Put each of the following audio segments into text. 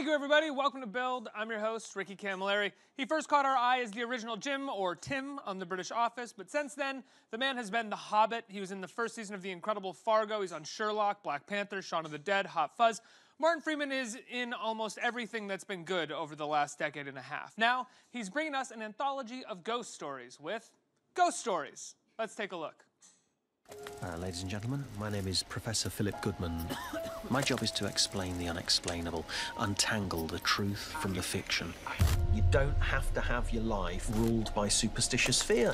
Thank you, everybody. Welcome to Build. I'm your host, Ricky Camilleri. He first caught our eye as the original Jim, or Tim, on the British Office, but since then, the man has been The Hobbit. He was in the first season of The Incredible Fargo. He's on Sherlock, Black Panther, Shaun of the Dead, Hot Fuzz. Martin Freeman is in almost everything that's been good over the last decade and a half. Now, he's bringing us an anthology of ghost stories with Ghost Stories. Let's take a look. Ladies and gentlemen, my name is Professor Phillip Goodman. My job is to explain the unexplainable, untangle the truth from the fiction. You don't have to have your life ruled by superstitious fear.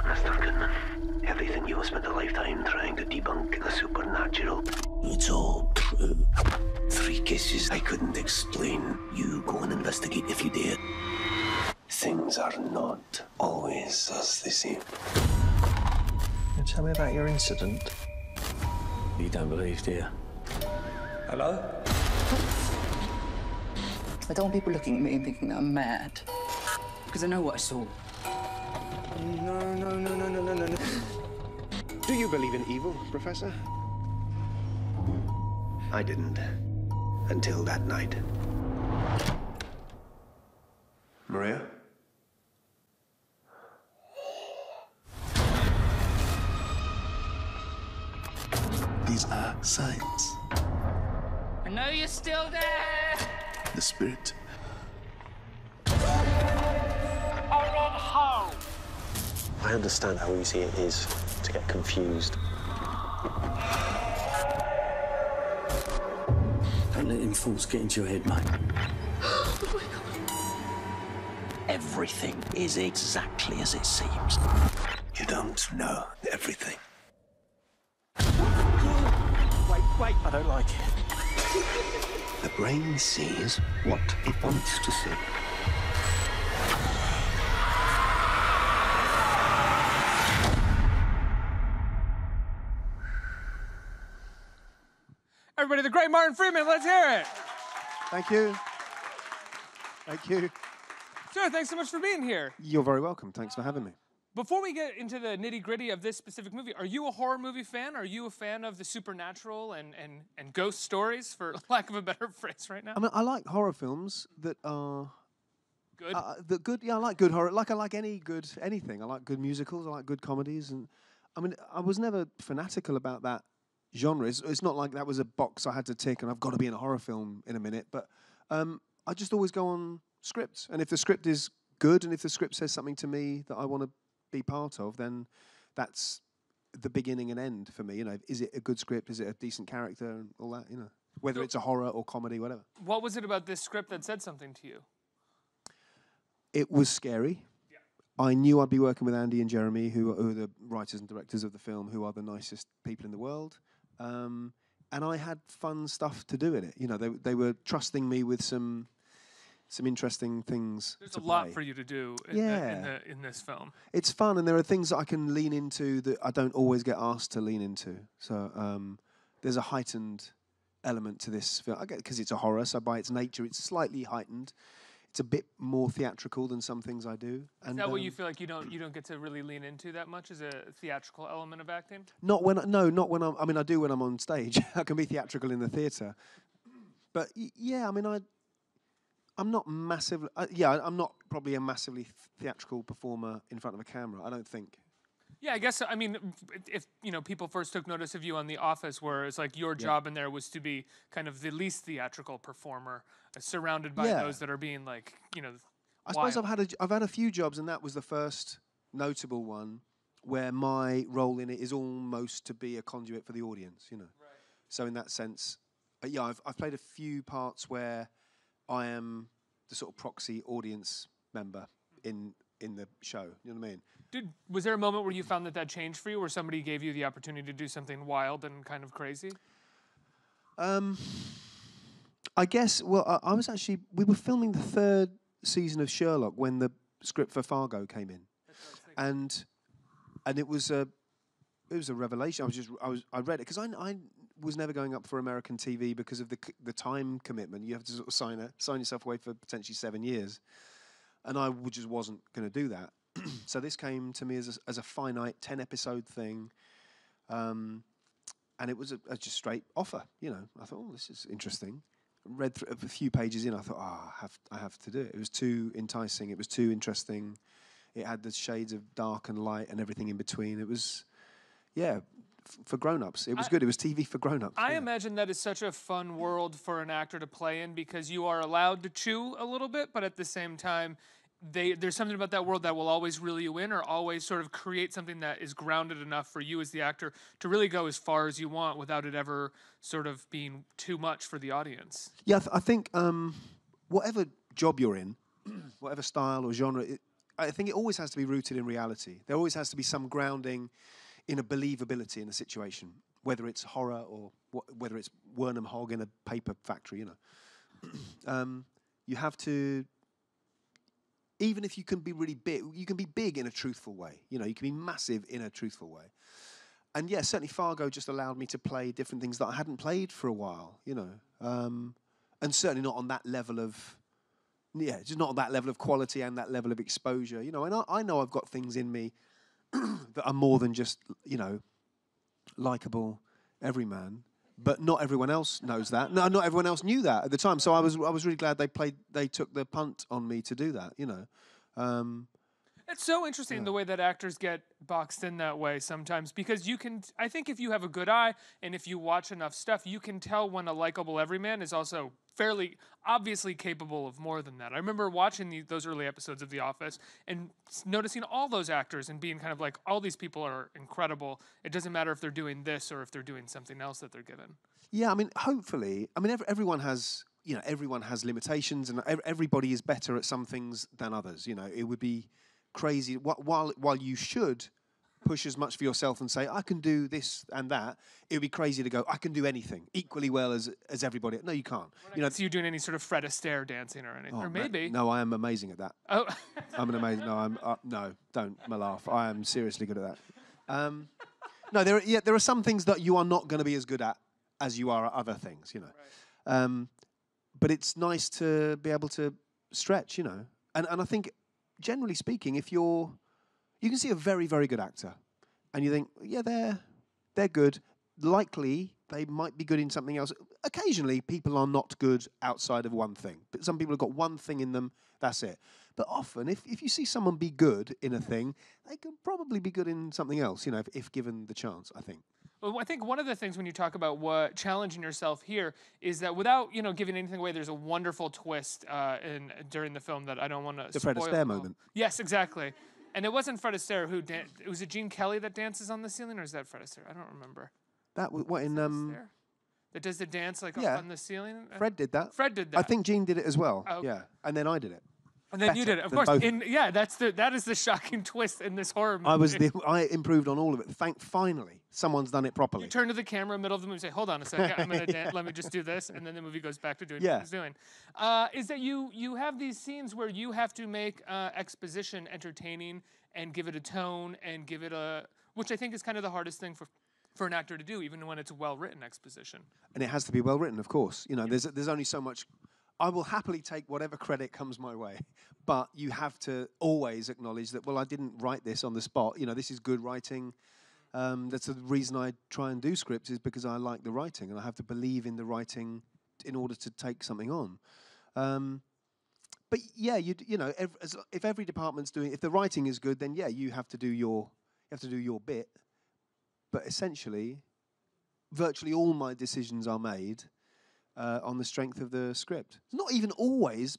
Mr. Goodman, everything you have spent a lifetime trying to debunk the supernatural, it's all true. 3 cases I couldn't explain. You go and investigate if you dare. Things are not always as they seem. Can you tell me about your incident? You don't believe, do you? Hello? I don't want people looking at me and thinking that I'm mad. Because I know what I saw. No. Do you believe in evil, Professor? I didn't. Until that night. Maria? These are signs. I know you're still there! The spirit. I understand how easy it is to get confused. Don't let them thoughts get into your head, mate. Oh my God. Everything is exactly as it seems. You don't know everything. Wait, I don't like it. The brain sees what it wants to see. Everybody, the great Martin Freeman, let's hear it. Thank you. Thank you. Sure, thanks so much for being here. You're very welcome. Thanks for having me. Before we get into the nitty-gritty of this specific movie, are you a horror movie fan? Are you a fan of the supernatural and ghost stories, for lack of a better phrase right now? I mean, I like horror films that are... Good? Yeah, I like good horror. I like anything. I like good musicals. I like good comedies. And I mean, I was never fanatical about that genre. It's not like that was a box I had to tick and I've got to be in a horror film in a minute. But I just always go on scripts. And if the script is good and if the script says something to me that I want to be part of, then that's the beginning and end for me. You know, is it a good script? Is it a decent character and all that? You know, whether it's a horror or comedy, whatever. What was it about this script that said something to you? It was scary. Yeah. I knew I'd be working with Andy and Jeremy, who are the writers and directors of the film, who are the nicest people in the world. And I had fun stuff to do in it. You know, they were trusting me with some interesting things. There's to a lot play. for you to do in this film. It's fun, and there are things that I can lean into that I don't always get asked to lean into. So there's a heightened element to this film. I get because it's a horror, so by its nature, it's slightly heightened. It's a bit more theatrical than some things I do. And, Is that what you feel like you don't get to really lean into that much as a theatrical element of acting? Not when I mean, I do when I'm on stage. I can be theatrical in the theatre, but yeah, I mean, I'm not massively. I'm not probably a massively theatrical performer in front of a camera. I don't think. Yeah, I guess, I mean, if, you know, people first took notice of you on The Office, where it's like your job in there was to be kind of the least theatrical performer, surrounded by those that are being like, you know, I suppose I've had a few jobs, and that was the first notable one where my role in it is almost to be a conduit for the audience, you know. Right. So in that sense, I've played a few parts where I am the sort of proxy audience member in the show. You know what I mean? Was there a moment where you found that changed for you, where somebody gave you the opportunity to do something wild and kind of crazy? I guess, well, we were filming the 3rd season of Sherlock when the script for Fargo came in. And it was a revelation. I read it because I was never going up for American TV because of the time commitment. You have to sort of sign yourself away for potentially 7 years. And I just wasn't going to do that. So this came to me as a finite 10-episode thing. and it was a just straight offer. You know, I thought, oh, this is interesting. Read through a few pages in, I thought, I have to do it. It was too enticing. It was too interesting. It had the shades of dark and light and everything in between. It was, for grown-ups. It was good. It was TV for grown-ups. I imagine that is such a fun world for an actor to play in because you are allowed to chew a little bit, but at the same time, there's something about that world that will always reel you in or always sort of create something that is grounded enough for you as the actor to really go as far as you want without it ever sort of being too much for the audience. Yeah, I think whatever job you're in, whatever style or genre, I think it always has to be rooted in reality. There always has to be some grounding in a believability in a situation, whether it's horror or whether it's Wernham Hogg in a paper factory, you know. You have to... Even if you can be really big, you can be big in a truthful way. You know, you can be massive in a truthful way. And yeah, certainly Fargo just allowed me to play different things that I hadn't played for a while, you know. And certainly not on that level of, just not on that level of quality and that level of exposure, you know. And I know I've got things in me that are more than just, you know, likable everyman. But not everyone else knows that. No, not everyone else knew that at the time. So I was really glad they took the punt on me to do that, you know. It's so interesting the way that actors get boxed in that way sometimes because I think if you have a good eye and if you watch enough stuff, you can tell when a likable everyman is also fairly obviously capable of more than that. I remember watching those early episodes of The Office and noticing all those actors and being kind of like, all these people are incredible. It doesn't matter if they're doing this or if they're doing something else that they're given. Yeah, I mean, hopefully, I mean, everyone has, you know, everyone has limitations and everybody is better at some things than others. You know, it would be crazy while you should push as much for yourself and say I can do this and that, it would be crazy to go I can do anything equally well as everybody. No, you can't. You know, so you doing any sort of Fred Astaire dancing or anything, or maybe? No, I am amazing at that. Oh, I'm an amazing. No, don't laugh. I am seriously good at that. No, there are some things that you are not going to be as good at as you are at other things, you know. Right. But it's nice to be able to stretch, you know. And I think, generally speaking, if you can see a very, very good actor, and you think, yeah, they're good. Likely, they might be good in something else. Occasionally, people are not good outside of one thing. But some people have got one thing in them, that's it. But often, if you see someone be good in a thing, they could probably be good in something else, you know, if given the chance, I think. Well, I think one of the things when you talk about challenging yourself here is that without, you know, giving anything away, there's a wonderful twist during the film that I don't want to spoil. The Fred Astaire moment. Yes, exactly. And it wasn't Fred Astaire who was it Gene Kelly that dances on the ceiling, or is that Fred Astaire? I don't remember. That was what in that does the dance like up on the ceiling. Fred did that. Fred did that. I think Gene did it as well. Oh. Yeah, and then I did it. And then you did it, of course. That is the shocking twist in this horror movie. I improved on all of it. Finally, someone's done it properly. You turn to the camera in the middle of the movie and say, "Hold on a second, I'm gonna dance. Let me just do this," and then the movie goes back to doing what it's doing. Is that you have these scenes where you have to make exposition entertaining and give it a tone and give it which I think is kind of the hardest thing for an actor to do, even when it's well-written exposition. And it has to be well-written, of course. You know, there's only so much. I will happily take whatever credit comes my way, but you have to always acknowledge that, well, I didn't write this on the spot. You know, this is good writing. That's the reason I try and do scripts, is because I like the writing, and I have to believe in the writing in order to take something on. But yeah, you know, if every department's if the writing is good, then yeah, you have to do your bit. But essentially, virtually all my decisions are made on the strength of the script. It's not even always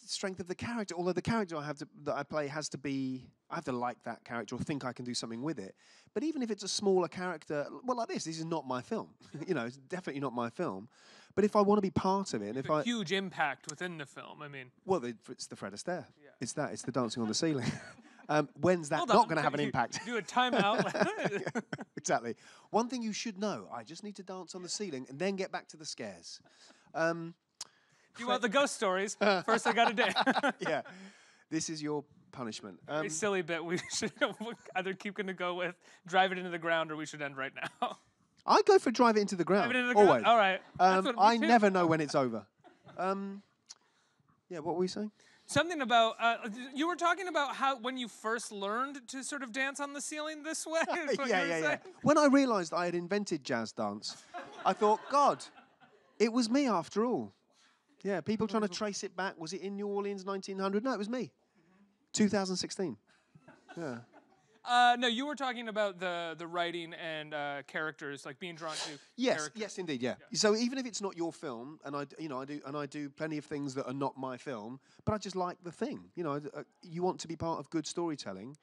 the strength of the character, although the character that I play has to be, I have to like that character or think I can do something with it. But even if it's a smaller character, well, like this is not my film. You know, it's definitely not my film. But if I want to be part of it, and a huge impact within the film, I mean. Well, it's the Fred Astaire. Yeah. It's the dancing on the ceiling. When's that not going to have an impact? Do a timeout. Exactly. One thing you should know, I just need to dance on the ceiling and then get back to the scares. You want the ghost stories? First I got to dance. Yeah. This is your punishment. Very silly bit. We should either keep going to go with drive it into the ground, or we should end right now. I go for drive it into the ground. Drive it into the ground? Always. All right. I never know when it's over. Yeah, what were we saying? Something about you were talking about how when you first learned to sort of dance on the ceiling this way. Is what you were saying? When I realised I had invented jazz dance, I thought, God, it was me after all. Yeah, people trying to trace it back. Was it in New Orleans, 1900? No, it was me. 2016. Yeah. No, you were talking about the writing and characters, like being drawn to. Yes, yes, indeed, yeah. So even if it's not your film, and I do plenty of things that are not my film, but I just like the thing. You want to be part of good storytelling,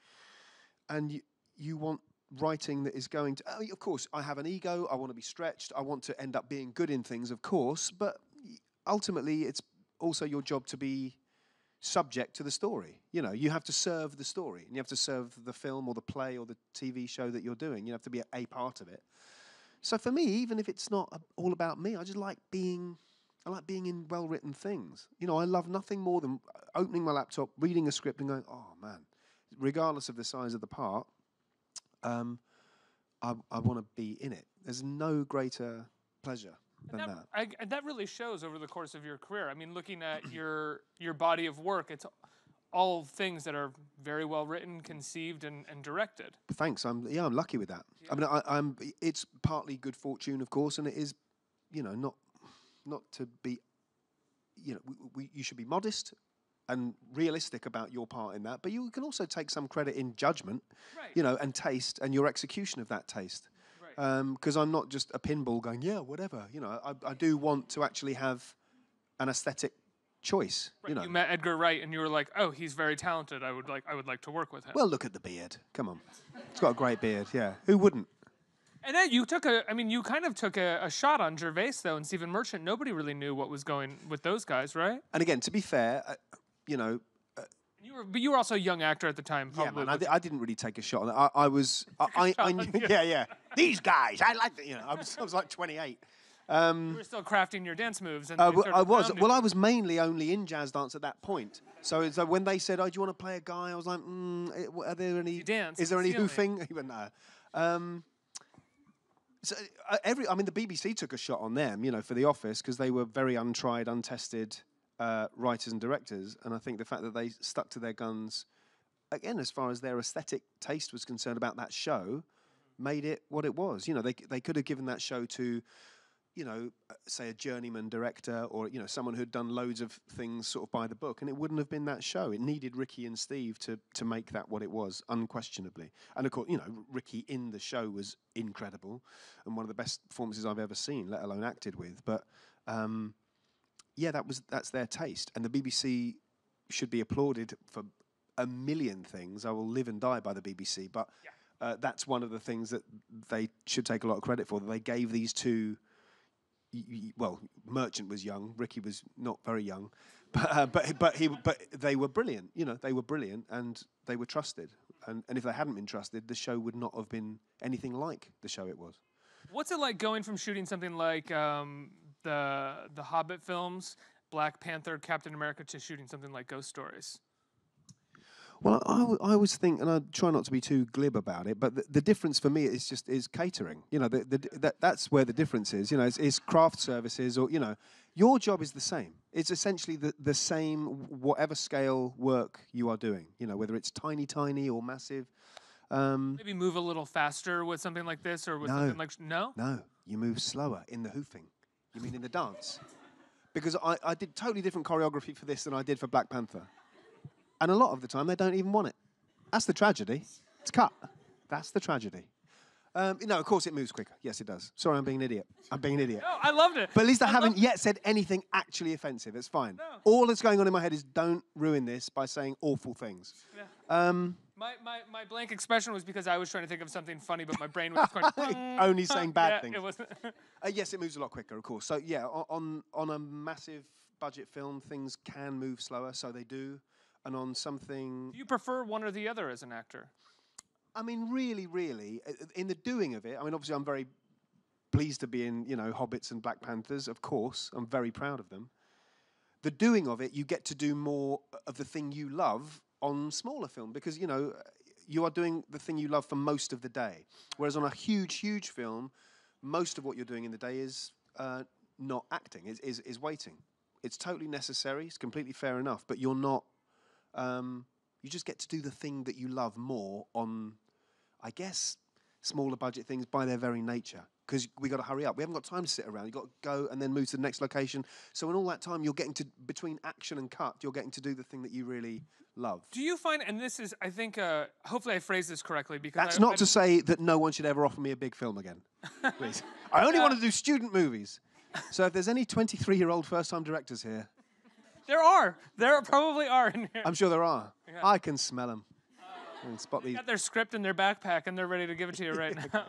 and you want writing that is going to. Of course, I have an ego. I want to be stretched. I want to end up being good in things, of course. But ultimately, it's also your job to be subject to the story. You have to serve the story, and you have to serve the film or the play or the TV show that you're doing. You have to be a part of it. So for me, even if it's not all about me, I just like being in well-written things. I love nothing more than opening my laptop, reading a script and going, oh man, regardless of the size of the part, I want to be in it. There's no greater pleasure than that. And that really shows over the course of your career. I mean, looking at your body of work, it's all things that are very well written, conceived, and directed. Thanks. I'm lucky with that. Yeah. I mean, it's partly good fortune, of course, and it is, not to be, you should be modest and realistic about your part in that, but you can also take some credit in judgment, right. And taste and your execution of that taste. Because I'm not just a pinball going, yeah, whatever. I do want to actually have an aesthetic choice. Right. You met Edgar Wright, and you were like, oh, he's very talented. I would like to work with him. Well, look at the beard. Come on, he's got a great beard. Yeah, who wouldn't? And then you kind of took a shot on Gervais though, and Stephen Merchant. Nobody really knew what was going with those guys, right? And again, to be fair, you were also a young actor at the time. Probably. Yeah, man, I didn't really take a shot on it. I knew, yeah. These guys, I like them. I was like 28. You were still crafting your dance moves. And I was. Well, I was mainly only in jazz dance at that point. So when they said, "Oh, do you want to play a guy?" I was like, "Are there any? Is there any hoofing?" He went, "No." The BBC took a shot on them, for The Office, because they were very untried, untested writers and directors, and I think the fact that they stuck to their guns, again, as far as their aesthetic taste was concerned about that show, made it what it was. They could have given that show to, say a journeyman director or, someone who'd done loads of things sort of by the book, and it wouldn't have been that show. It needed Ricky and Steve to make that what it was, unquestionably. And of course, Ricky in the show was incredible and one of the best performances I've ever seen, let alone acted with. But that's their taste, and the BBC should be applauded for a million things. I will live and die by the BBC, but that's one of the things that they should take a lot of credit for. That they gave these two. Well, Merchant was young, Ricky was not very young, but they were brilliant. They were brilliant, and they were trusted. And if they hadn't been trusted, the show would not have been anything like the show it was. What's it like going from shooting something like the Hobbit films, Black Panther, Captain America, to shooting something like Ghost Stories? Well, I always think, and I try not to be too glib about it, but the difference for me is catering. That's where the difference is. It's craft services, or your job is the same. It's essentially the same, whatever scale work you are doing. Whether it's tiny or massive. Maybe move a little faster with something like this, or with something like no. You move slower in the hoofing. You mean in the dance? Because I did totally different choreography for this than I did for Black Panther. And a lot of the time, they don't even want it. That's the tragedy. It's cut. That's the tragedy. Of course it moves quicker. Yes, it does. Sorry, I'm being an idiot. No, I loved it. But at least I haven't yet said anything actually offensive. It's fine. No. All that's going on in my head is don't ruin this by saying awful things. Yeah. My blank expression was because I was trying to think of something funny, but my brain was going... Only saying bad things. It wasn't. Yes, it moves a lot quicker, of course. So, yeah, on a massive budget film, things can move slower, so they do. And on something... Do you prefer one or the other as an actor? I mean, really, in the doing of it, obviously I'm very pleased to be in, Hobbits and Black Panthers, of course. I'm very proud of them. The doing of it, you get to do more of the thing you love on smaller film because, you are doing the thing you love for most of the day. Whereas on a huge film, most of what you're doing in the day is not acting, is waiting. It's totally necessary, it's completely fair enough, but you're not You just get to do the thing that you love more on, I guess, smaller budget things by their very nature. Because we got to hurry up. We haven't got time to sit around. You've got to go and then move to the next location. So in all that time, you're getting to, between action and cut, you're getting to do the thing that you really love. Do you find, and this is, I think, hopefully I phrased this correctly, because That's not to say that no one should ever offer me a big film again. Please. I only want to do student movies. So if there's any 23-year-old first-time directors here. There probably are in here. I'm sure there are. Yeah. I can smell them. I can spot these. Got their script in their backpack and they're ready to give it to you right now.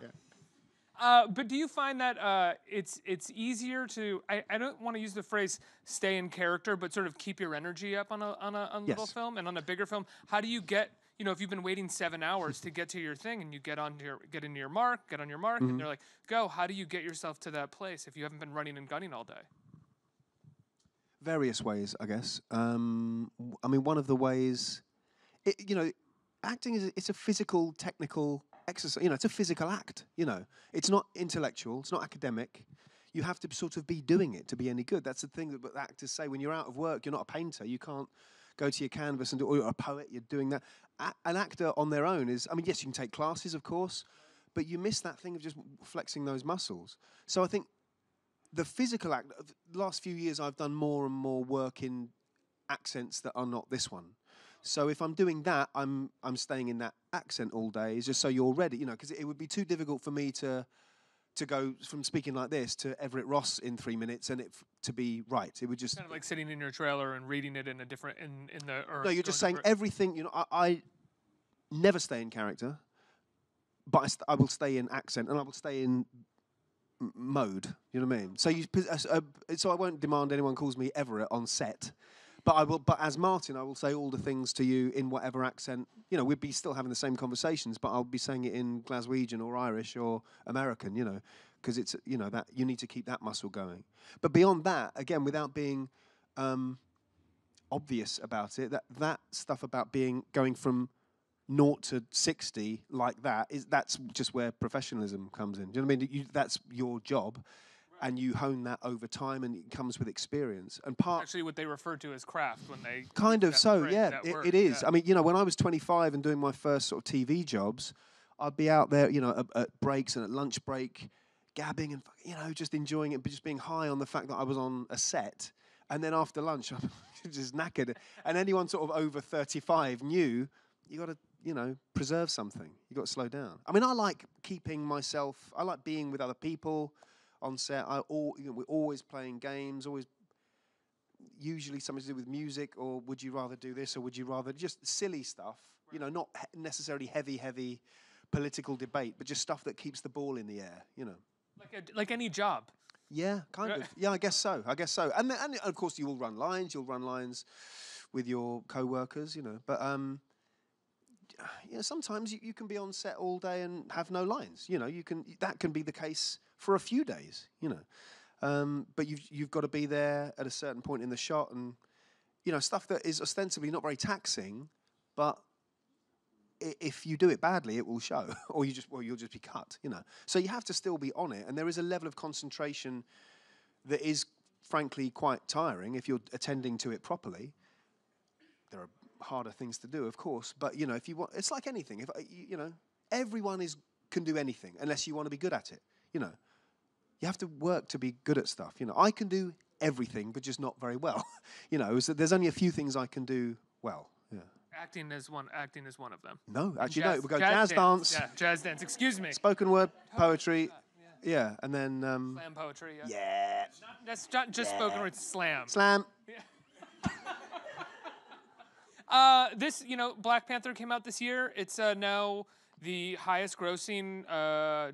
But do you find that it's easier to, I don't want to use the phrase stay in character, but sort of keep your energy up on a little film and on a bigger film? How do you get, you know, if you've been waiting 7 hours to get to your thing and you get on your mark, and they're like, go, how do you get yourself to that place if you haven't been running and gunning all day? Various ways, I guess. I mean, one of the ways, you know, acting it's a physical, technical exercise. You know, it's a physical act. You know, it's not intellectual. It's not academic. You have to sort of be doing it to be any good. That's the thing that actors say. When you're out of work, you're not a painter. You can't go to your canvas and do. Or you're a poet. You're doing that. An actor on their own is. I mean, yes, you can take classes, of course, but you miss that thing of just flexing those muscles. So I think the physical act. The last few years, I've done more and more work in accents that are not this one. So if I'm doing that, I'm staying in that accent all day, just so you're ready, you know, because it would be too difficult for me to go from speaking like this to Everett Ross in 3 minutes and it to be right. It would just kind of like sitting in your trailer and reading it in a different no, you're just saying everything. You know, I never stay in character, but I will stay in accent and I will stay in mode. You know what I mean? So so I won't demand anyone calls me Everett on set. But I will. But as Martin, I will say all the things to you in whatever accent. You know, we'd be still having the same conversations, but I'll be saying it in Glaswegian or Irish or American. You know, because it's, you know, that you need to keep that muscle going. But beyond that, again, without being obvious about it, that stuff about going from 0 to 60 like that's just where professionalism comes in. Do you know what I mean? That's your job. And you hone that over time, and it comes with experience. And actually what they refer to as craft when they kind of so, yeah, it is. Yeah. I mean, you know, when I was 25 and doing my first sort of TV jobs, I'd be out there, you know, at breaks and at lunch break, gabbing and, you know, just enjoying it, but just being high on the fact that I was on a set. And then after lunch, I'm just knackered. And anyone sort of over 35 knew you got to, you know, preserve something. You got to slow down. I mean, I like keeping myself. I like being with other people. On set, we're always playing games, usually something to do with music, or would you rather do this, or would you rather, just silly stuff, you know, not necessarily heavy political debate, but just stuff that keeps the ball in the air, you know. Like any job. Yeah, kind of. Yeah, I guess so. And of course you'll run lines with your co-workers, you know, but you know, sometimes you can be on set all day and have no lines, you know, that can be the case for a few days, you know, but you've got to be there at a certain point in the shot, and you know, stuff that is ostensibly not very taxing, but if you do it badly, it will show, or you'll just be cut, you know. So you have to still be on it, and there is a level of concentration that is, frankly, quite tiring if you're attending to it properly. There are harder things to do, of course, but you know, if you want, it's like anything. If you know, everyone can do anything unless you want to be good at it, you know. You have to work to be good at stuff. You know, I can do everything, but just not very well. You know, so there's only a few things I can do well. Yeah. Acting is one of them. No, actually, no. We go jazz dance. Yeah, jazz dance. Excuse me. Spoken word, poetry. Yeah, and then slam poetry. Yeah. Yeah. That's not just spoken word. Slam. Slam. Yeah. This, you know, Black Panther came out this year. It's now the highest grossing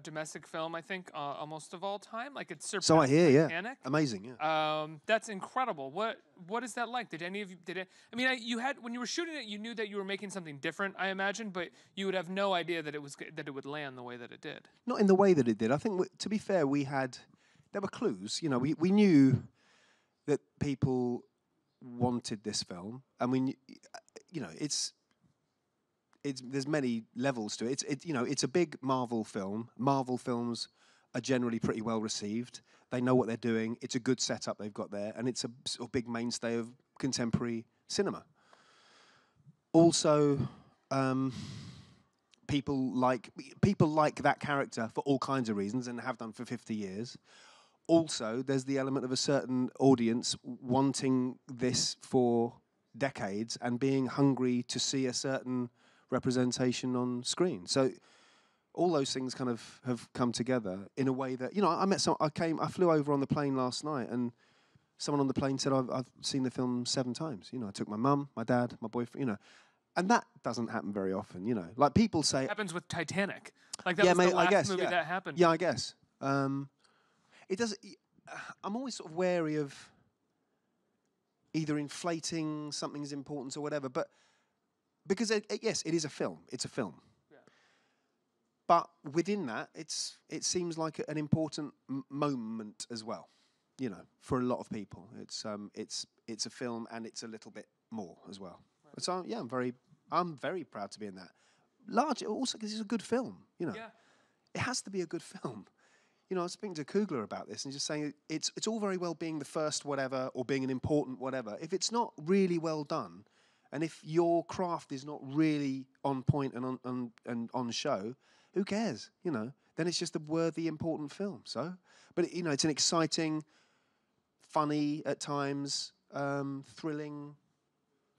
domestic film, I think, almost of all time. Like, it's surpassed So I hear, yeah. Titanic. Amazing, yeah. That's incredible. What is that like? Did any of you, I mean, you had, when you were shooting it, you knew that you were making something different, I imagine, but you would have no idea that it would land the way that it did. Not in the way that it did. I think, to be fair, there were clues. You know, we knew that people wanted this film, and you know, there's many levels to it. You know, it's a big Marvel film. Marvel films are generally pretty well received. They know what they're doing. It's a good setup they've got there, and it's a sort of big mainstay of contemporary cinema. Also, people like that character for all kinds of reasons and have done for 50 years. Also, there's the element of a certain audience wanting this for decades and being hungry to see a certain representation on screen. So all those things kind of have come together in a way that, you know, I flew over on the plane last night, and someone on the plane said, I've seen the film 7 times. You know, I took my mum, my dad, my boyfriend, you know. And that doesn't happen very often, you know. Like, people say... It happens with Titanic. Like, that was the last movie that happened. Yeah, I guess. It does. I'm always sort of wary of either inflating something's importance or whatever, but because yes, it is a film. It's a film. Yeah. But within that, it seems like an important moment as well. You know, for a lot of people, it's a film, and it's a little bit more as well. Right. So yeah, I'm very proud to be in that. Large also because it's a good film. You know, yeah. It has to be a good film. You know, I was speaking to Kugler about this and just saying it's all very well being the first whatever or being an important whatever. If it's not really well done, and if your craft is not really on point and on show, who cares? You know, then it's just a worthy, important film. So, but you know, it's an exciting, funny at times, thrilling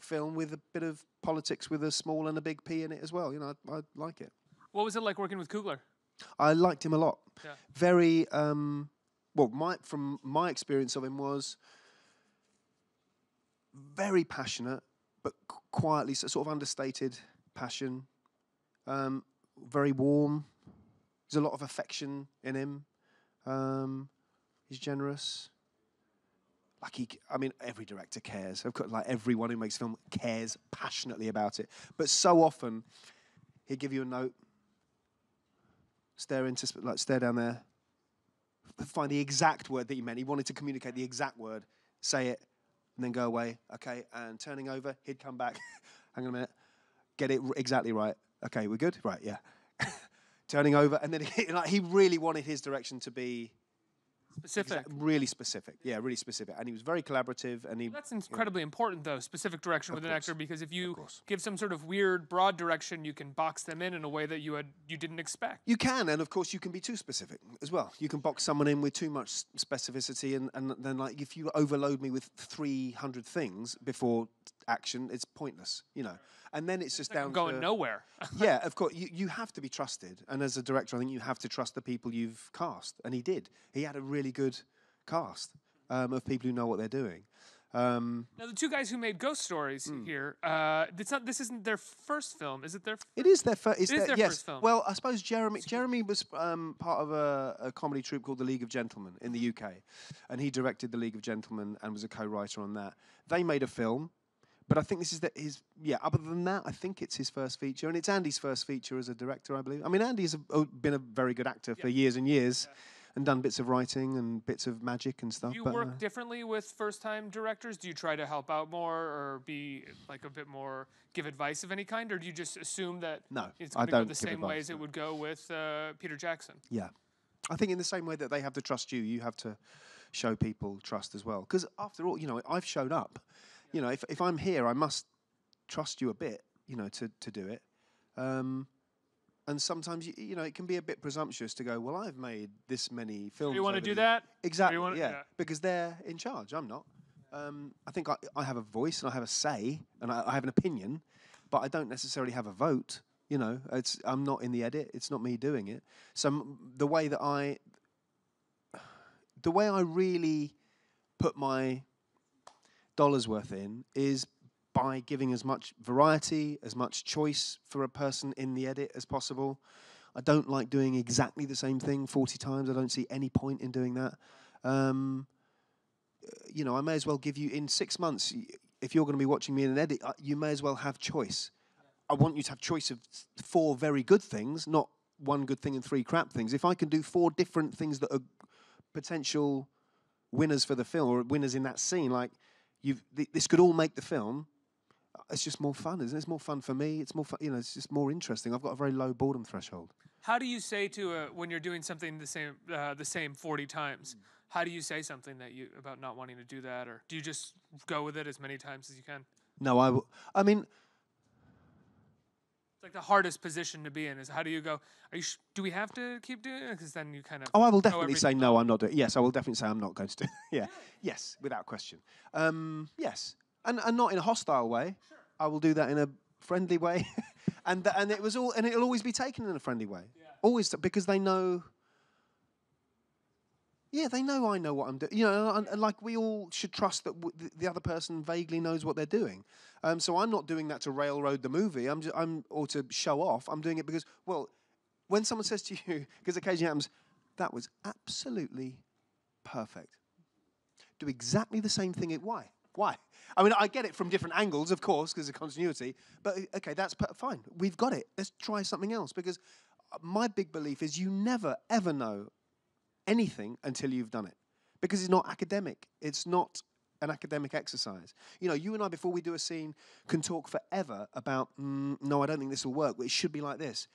film with a bit of politics with a small and a big P in it as well. You know, I like it. What was it like working with Kugler? I liked him a lot. Yeah. Very, from my experience of him was very passionate, but quietly, sort of understated passion. Very warm. There's a lot of affection in him. He's generous. Every director cares. Like, everyone who makes film cares passionately about it. But so often, he'd give you a note, stare down there, find the exact word that he meant. He wanted to communicate the exact word, say it, and then go away. Okay, and turning over, he'd come back. Hang on a minute, get it exactly right. Okay, we're good? Right, yeah. Turning over, and then he really wanted his direction to be specific. Really specific. Yeah, really specific. And he was very collaborative. And that's incredibly important, though, specific direction with an actor, because if you give some sort of weird, broad direction, you can box them in a way that you didn't expect. You can, and of course you can be too specific as well. You can box someone in with too much specificity, and then, like, if you overload me with 300 things before action, it's pointless, you know. And then it's just down going nowhere. Yeah, of course. You have to be trusted. And as a director, I think you have to trust the people you've cast. And he did. He had a really good cast of people who know what they're doing. Now, the two guys who made Ghost Stories here, this isn't their first film, is it their It is their first. It is their first film. Well, I suppose Jeremy was part of a comedy troupe called The League of Gentlemen in the UK. And he directed The League of Gentlemen and was a co-writer on that. They made a film. But I think this is other than that, I think it's his first feature. And it's Andy's first feature as a director, I believe. I mean, Andy's been a very good actor for years and years and done bits of writing and bits of magic and stuff. Do you work differently with first-time directors? Do you try to help out more or be like a bit more, give advice of any kind? Or do you just assume that it's going to go the same way as it would go with Peter Jackson? Yeah. I think in the same way that they have to trust you, you have to show people trust as well. Because after all, you know, I've showed up. You know, if I'm here, I must trust you a bit, you know, to do it. And sometimes, you know, it can be a bit presumptuous to go, well, I've made this many films. Do you want to do that? Exactly, yeah. Because they're in charge. I'm not. I think I have a voice and I have a say and I have an opinion, but I don't necessarily have a vote. You know, I'm not in the edit. It's not me doing it. So the way I really put my dollars worth in is by giving as much variety, as much choice for a person in the edit as possible. I don't like doing exactly the same thing 40 times. I don't see any point in doing that. You know, I may as well give you, in 6 months, if you're going to be watching me in an edit, you may as well have choice. I want you to have choice of 4 very good things, not 1 good thing and 3 crap things. If I can do 4 different things that are potential winners for the film, or winners in that scene, like, this could all make the film. It's just more fun, isn't it? It's more fun for me. It's more fun, you know. It's just more interesting. I've got a very low boredom threshold. How do you say to when you're doing something the same 40 times? How do you say something about not wanting to do that, or do you just go with it as many times as you can? No, I mean, It's like the hardest position to be in is how do you go, do we have to keep doing it? Because then you kind of... Oh, I will know definitely say everything no, wrong. I'm not doing it. Yes, I will definitely say I'm not going to do it. Yeah. Yes, without question. Yes. And not in a hostile way. Sure. I will do that in a friendly way. and it'll always be taken in a friendly way. Yeah. Always, because they know... Yeah, they know I know what I'm doing. You know, and like we all should trust that the other person vaguely knows what they're doing. So I'm not doing that to railroad the movie. Or to show off. I'm doing it because, well, when someone says to you, because occasionally happens, that was absolutely perfect. Do exactly the same thing. Why? Why? I mean, I get it from different angles, of course, because of continuity. But okay, that's fine. We've got it. Let's try something else. Because my big belief is you never ever know anything until you've done it, because it's not academic. It's not an academic exercise. You know, you and I, before we do a scene, can talk forever about, no, I don't think this will work. It should be like this.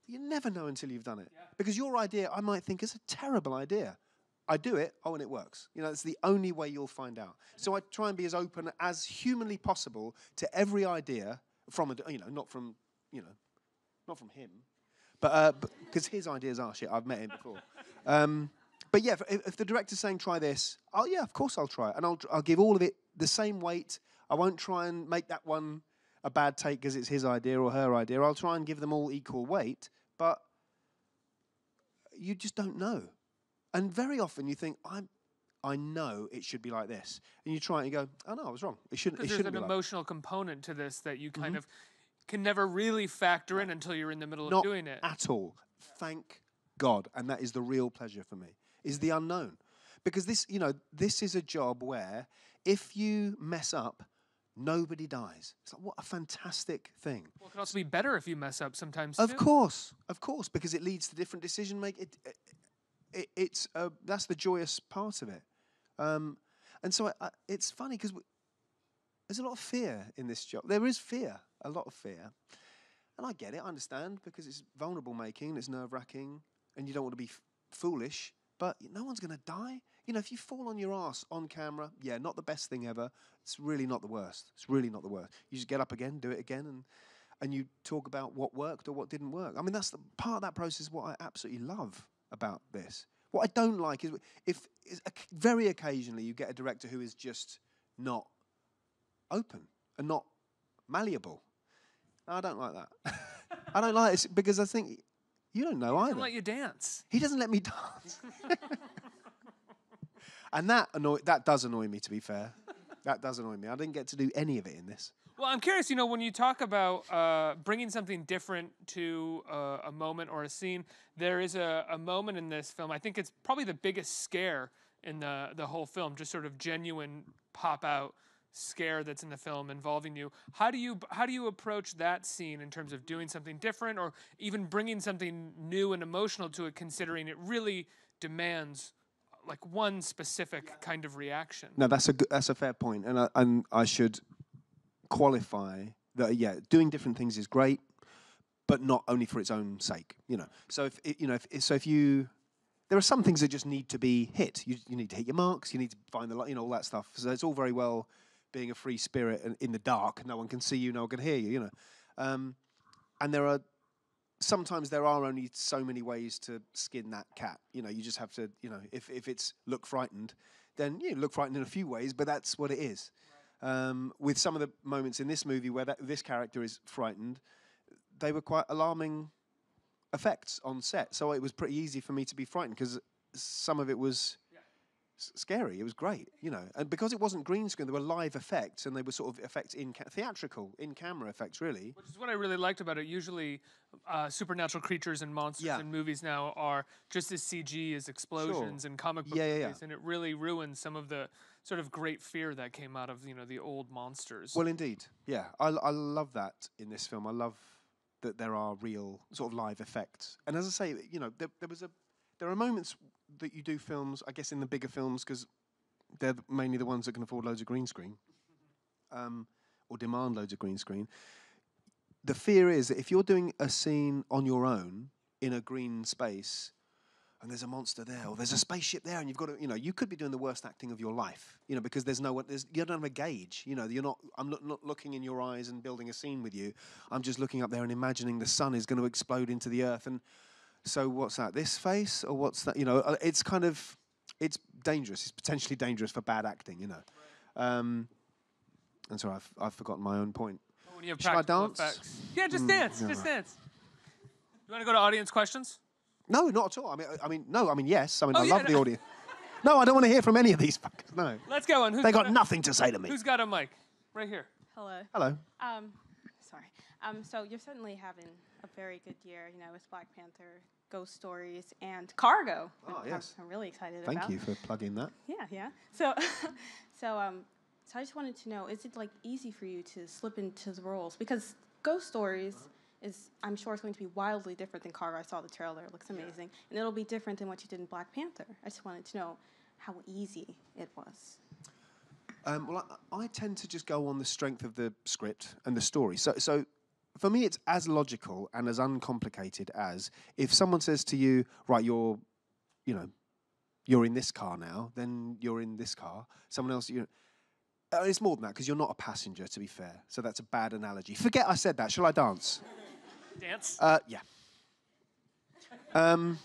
You never know until you've done it. Yeah. Because your idea, I might think, is a terrible idea. I do it, and it works. You know, it's the only way you'll find out. So I try and be as open as humanly possible to every idea from, not from him. But because his ideas are shit, I've met him before. But yeah, if the director's saying try this, of course I'll try it, and I'll give all of it the same weight. I won't try and make that one a bad take because it's his idea or her idea. I'll try and give them all equal weight, but you just don't know. And very often you think I know it should be like this, and you try it and you go, oh no, I was wrong. It shouldn't. There's an emotional component to this that you kind of can never really factor in until you're in the middle of doing it. Not at all. Thank God. And that is the real pleasure for me, is the unknown. Because this is a job where if you mess up, nobody dies. It's like, what a fantastic thing. Well, it can also be better if you mess up sometimes, Of course, because it leads to different decision making. That's the joyous part of it. And so it's funny because there's a lot of fear in this job. There is fear, a lot of fear. And I get it, I understand, because it's vulnerable making, it's nerve-wracking, and you don't want to be foolish, but no one's going to die. You know, if you fall on your ass on camera, not the best thing ever. It's really not the worst. It's really not the worst. You just get up again, do it again, and you talk about what worked or what didn't work. I mean, that's the part of that process what I absolutely love about this. What I don't like is very occasionally you get a director who is just not open and not malleable. I don't like that. I don't like it because I think you don't know either. He doesn't let you dance. He doesn't let me dance. And that does annoy me, to be fair. That does annoy me. I didn't get to do any of it in this. Well, I'm curious, when you talk about bringing something different to a moment or a scene, there is a moment in this film, I think it's probably the biggest scare in the whole film, just sort of genuine pop-out scare that's in the film involving you. How do you approach that scene in terms of doing something different or even bringing something new and emotional to it, considering it really demands like one specific kind of reaction? No, that's a fair point, and I should qualify that. Doing different things is great, but not only for its own sake. So if there are some things that just need to be hit. You need to hit your marks. You need to find all that stuff. So it's all very well being a free spirit and in the dark. No one can see you. No one can hear you. And sometimes there are only so many ways to skin that cat. You just have to. If it's look frightened, then look frightened in a few ways. But that's what it is. With some of the moments in this movie where this character is frightened, they were quite alarming effects on set. So it was pretty easy for me to be frightened because some of it was scary. It was great, And because it wasn't green screen, there were live effects, and they were sort of effects theatrical, in-camera effects, really. Which is what I really liked about it. Usually, supernatural creatures and monsters in movies now are just as CG as explosions and comic book movies, and it really ruins some of the sort of great fear that came out of the old monsters. Well, indeed, yeah. I love that in this film. I love that there are real sort of live effects, and as I say, there are moments that you do films, I guess, in the bigger films, because they're mainly the ones that can afford loads of green screen, or demand loads of green screen. The fear is that if you're doing a scene on your own in a green space, and there's a monster there, or there's a spaceship there, and you've got to, you could be doing the worst acting of your life, because you don't have a gauge, I'm not looking in your eyes and building a scene with you. I'm just looking up there and imagining the sun is going to explode into the earth, and so what's that, this face, or what's that, it's kind of, it's dangerous, it's potentially dangerous for bad acting, And so I've forgotten my own point. Oh, when you have Shall I practical dance? effects. Yeah, just dance, yeah, just right. dance. You want to go to audience questions? No, not at all. Yes. I Oh, love the audience. No, I don't want to hear from any of these fuckers. No. Let's go on. They got nothing to say to me. Who's got a mic? Right here. Hello. Hello. Sorry. So you're certainly having a very good year, with Black Panther, Ghost Stories, and Cargo. Oh, yes. I'm really excited about. Thank you for plugging that. Yeah. So, so I just wanted to know, is it easy for you to slip into the roles? Because Ghost Stories I'm sure it's going to be wildly different than Cargo. I saw the trailer; it looks amazing, and it'll be different than what you did in Black Panther. I just wanted to know how easy it was. Well, I tend to just go on the strength of the script and the story. So for me, it's as logical and as uncomplicated as if someone says to you, right, you're in this car now, then you're in this car. Someone else, it's more than that, because you're not a passenger, to be fair. So that's a bad analogy. Forget I said that. Shall I dance? Dance? Yeah. I'm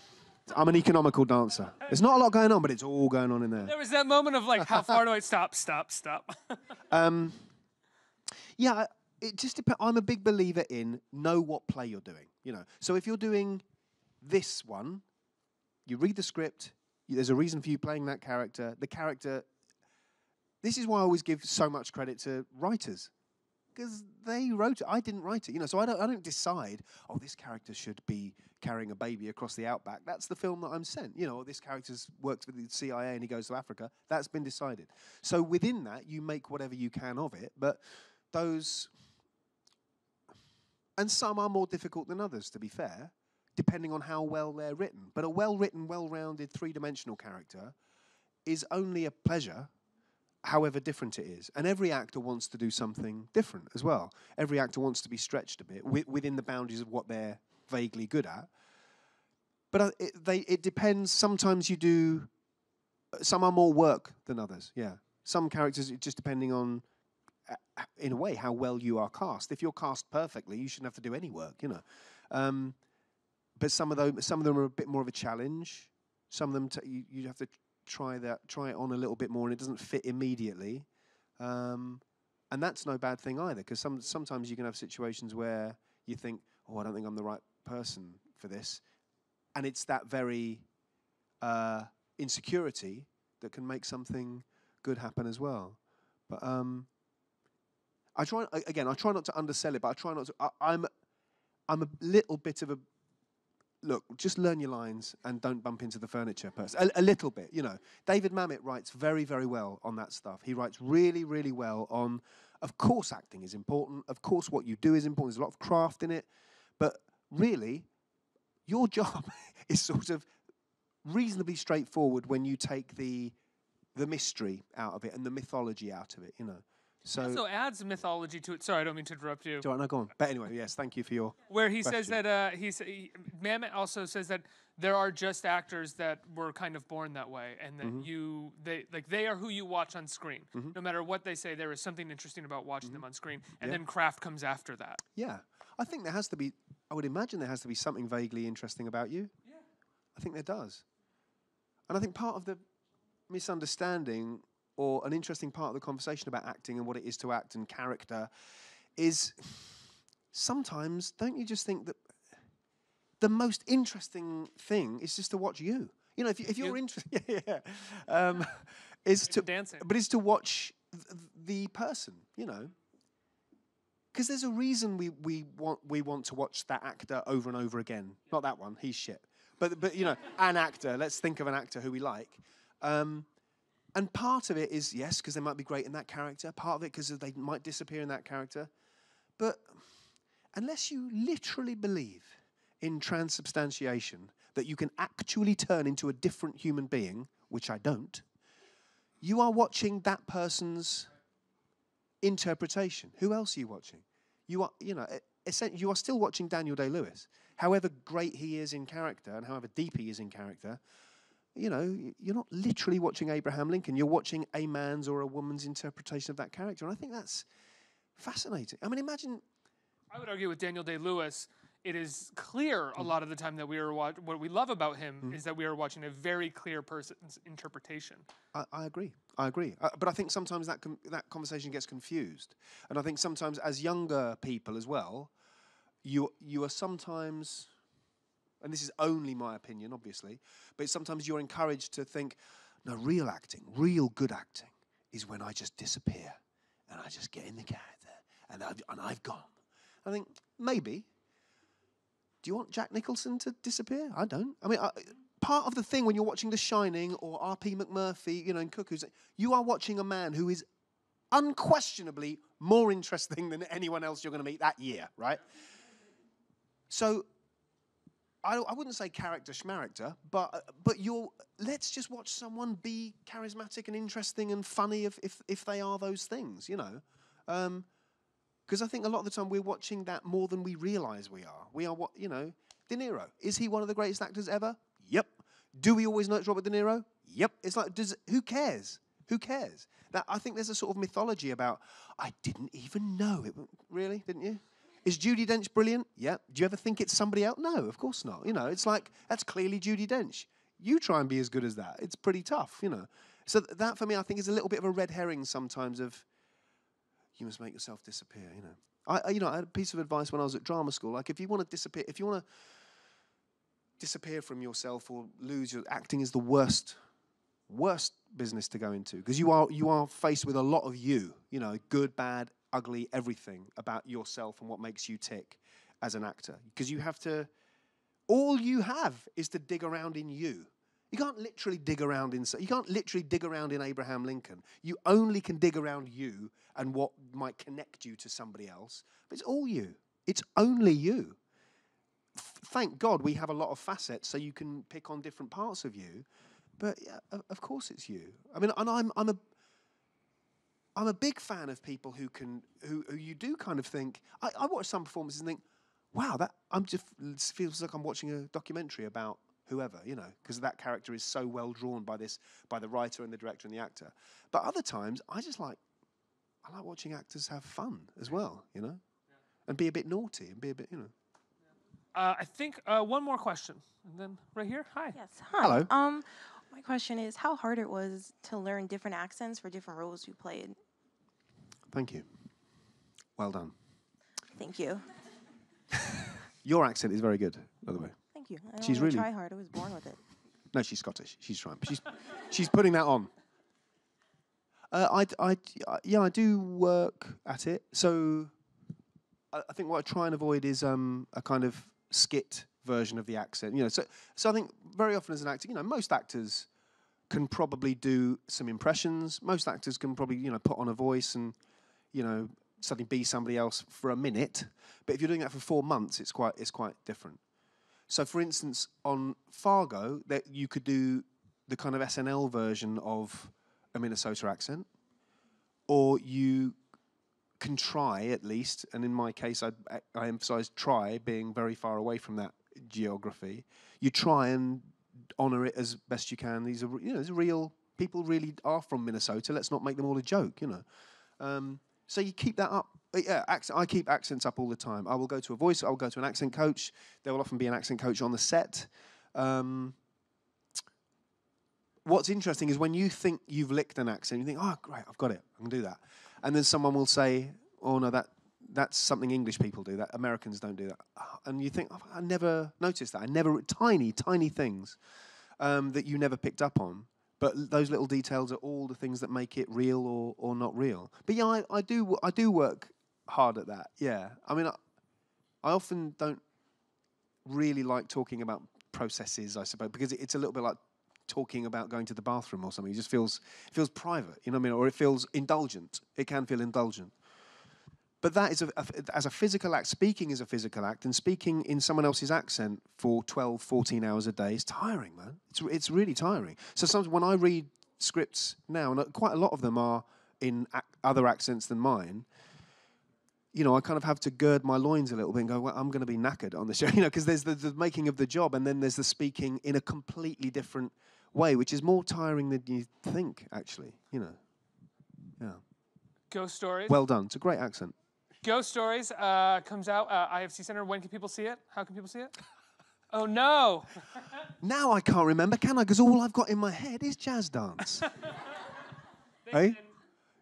an economical dancer. There's not a lot going on, but it's all going on in there. There was that moment of how far do I stop? Yeah, it just depends. I'm a big believer in know what play you're doing. So if you're doing this one, you read the script. There's a reason for you playing that character. The character. This is why I always give so much credit to writers, because they wrote it. I didn't write it, So I don't decide. Oh, this character should be carrying a baby across the outback. That's the film that I'm sent. Or this character works with the CIA and he goes to Africa. That's been decided. So within that, you make whatever you can of it. But those, and some are more difficult than others, to be fair, depending on how well they're written. But a well-written, well-rounded, three-dimensional character is only a pleasure, however different it is. And every actor wants to do something different as well. Every actor wants to be stretched a bit within the boundaries of what they're vaguely good at. But it depends. Sometimes you do, some are more work than others, yeah. Some characters, just depending on, in a way, how well you are cast. If you're cast perfectly, you shouldn't have to do any work, But some of them are a bit more of a challenge. Some of them, you have to try it on a little bit more, and it doesn't fit immediately, and that's no bad thing either, because sometimes you can have situations where you think, I don't think I'm the right person for this, and it's that very insecurity that can make something good happen as well. But I try not to undersell it, but I try not to. I'm a little bit of a look, just learn your lines and don't bump into the furniture person. A little bit, David Mamet writes very, very well on that stuff. He writes really, really well on, of course, acting is important. Of course, what you do is important. There's a lot of craft in it. But really, your job is sort of reasonably straightforward when you take the mystery out of it and the mythology out of it, So it also adds mythology to it. Sorry, I don't mean to interrupt you. No, go on. But anyway, yes, thank you for your Where he question. says that, Mamet also says that there are just actors that were kind of born that way, and that they are who you watch on screen. No matter what they say, there is something interesting about watching them on screen, and then craft comes after that. Yeah. I think there has to be, I would imagine there has to be something vaguely interesting about you. Yeah. I think there does. And I think part of the misunderstanding, or an interesting part of the conversation about acting and what it is to act and character, is sometimes, don't you just think that the most interesting thing is just to watch you? If you're interested, is to dancing, but is to watch the person, because there's a reason we want to watch that actor over and over again. Not that one, he's shit. But an actor. Let's think of an actor who we like. And part of it is, yes, because they might be great in that character. Part of it because they might disappear in that character. But unless you literally believe in transubstantiation, that you can actually turn into a different human being, which I don't, you are watching that person's interpretation. Who else are you watching? You are, you are still watching Daniel Day-Lewis. however great he is in character and however deep he is in character, you know, you're not literally watching Abraham Lincoln. You're watching a man's or a woman's interpretation of that character. And I think that's fascinating. I mean, imagine... I would argue with Daniel Day-Lewis, it is clear a lot of the time that we are what we love about him is that we are watching a very clear person's interpretation. I agree. But I think sometimes that conversation gets confused. And I think sometimes as younger people as well, you are sometimes, and this is only my opinion, obviously, but sometimes you're encouraged to think, no, real acting, real good acting is when I just disappear and I just get in the character and I've gone. I think, maybe. Do you want Jack Nicholson to disappear? I don't. I mean, part of the thing when you're watching The Shining or R.P. McMurphy, you know, in Cuckoos, you are watching a man who is unquestionably more interesting than anyone else you're going to meet that year, right? So, I wouldn't say character schmaracter, but let's just watch someone be charismatic and interesting and funny if they are those things, you know. Because I think a lot of the time we're watching that more than we realise we are. We are what, you know, De Niro. Is he one of the greatest actors ever? Yep. Do we always know it's Robert De Niro? Yep. It's like, who cares? Who cares? I think there's a sort of mythology about, I didn't even know it. Really? Didn't you? Is Judi Dench brilliant? Yep. Do you ever think it's somebody else? No, of course not. You know, it's like, that's clearly Judi Dench. You try and be as good as that. It's pretty tough, you know. So that, for me, I think is a little bit of a red herring sometimes of, you must make yourself disappear, you know. I had a piece of advice when I was at drama school. Like, if you want to disappear from yourself or lose your acting is the worst business to go into because you are faced with a lot of you know, good, bad, ugly, everything about yourself and what makes you tick as an actor. Because all you have is to dig around in you. You can't literally dig around in Abraham Lincoln. You only can dig around you and what might connect you to somebody else. But it's all you. It's only you. Thank God we have a lot of facets so you can pick on different parts of you. But yeah, of course it's you. I mean, and I'm a big fan of people who you do kind of think. I watch some performances and think, wow, it feels like I'm watching a documentary about whoever, you know, because that character is so well drawn by the writer and the director and the actor. But other times, I like watching actors have fun as well, you know, and be a bit naughty and be a bit, you know. I think one more question, and then right here. Hi. Yes. Hi. Hello. My question is how hard it was to learn different accents for different roles you played. Thank you. Well done. Thank you. Your accent is very good, by the way. Thank you. I don't She's really really try hard. I was born with it. No, she's Scottish. She's trying. She's putting that on. I do work at it. So I think what I try and avoid is a kind of skit version of the accent. You know, so I think very often as an actor, you know, most actors can probably do some impressions. Most actors can probably, you know, put on a voice and, you know, suddenly be somebody else for a minute. But if you're doing that for 4 months, it's quite different. So, for instance, on Fargo, that you could do the kind of SNL version of a Minnesota accent, or you can try at least, and in my case, I emphasise try, being very far away from that geography. You try and honour it as best you can. These are, you know, these are real people. Really are from Minnesota. Let's not make them all a joke, you know. So you keep that up. Yeah, I keep accents up all the time. I will go to I will go to an accent coach. There will often be an accent coach on the set. What's interesting is when you think you've licked an accent, you think, oh, great, I've got it. I can do that. And then someone will say, oh, no, that's something English people do. That Americans don't do that. And you think, oh, I never noticed that. Tiny things that you never picked up on. But those little details are all the things that make it real or not real. But yeah, I do work hard at that. Yeah, I mean, I often don't really like talking about processes, I suppose, because it's a little bit like talking about going to the bathroom or something. It just feels private, you know what I mean, or it feels indulgent. It can feel indulgent. But that is as a physical act. Speaking is a physical act, and speaking in someone else's accent for 12, 14 hours a day is tiring, man. It's really tiring. So sometimes when I read scripts now, and quite a lot of them are in other accents than mine, you know, I kind of have to gird my loins a little bit and go, well, I'm going to be knackered on the show, you know, because there's the making of the job and then there's the speaking in a completely different way, which is more tiring than you think, actually, you know. Yeah. Ghost Stories. Well done. It's a great accent. Ghost Stories comes out IFC Center. When can people see it? How can people see it? Oh, no. Now I can't remember, can I? Because all I've got in my head is jazz dance. Hey?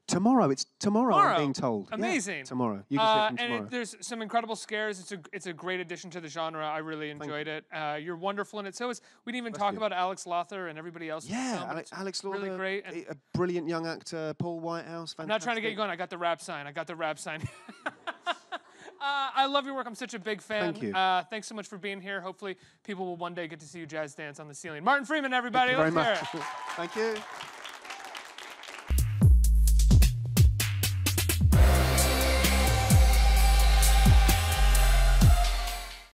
Tomorrow. It's tomorrow, I'm being told. Amazing. Yeah, tomorrow. You can see it tomorrow. And there's some incredible scares. It's a great addition to the genre. I really enjoyed it. You're wonderful in it. So we didn't even talk about Alex Lothar and everybody else. Yeah, Alex Lothar, really great. And a brilliant young actor. Paul Whitehouse, fantastic. I'm not trying to get you going. I got the rap sign. I love your work. I'm such a big fan. Thank you. Thanks so much for being here. Hopefully, people will one day get to see you jazz dance on the ceiling. Martin Freeman, everybody. Thank you very Let's hear much. it. Thank you.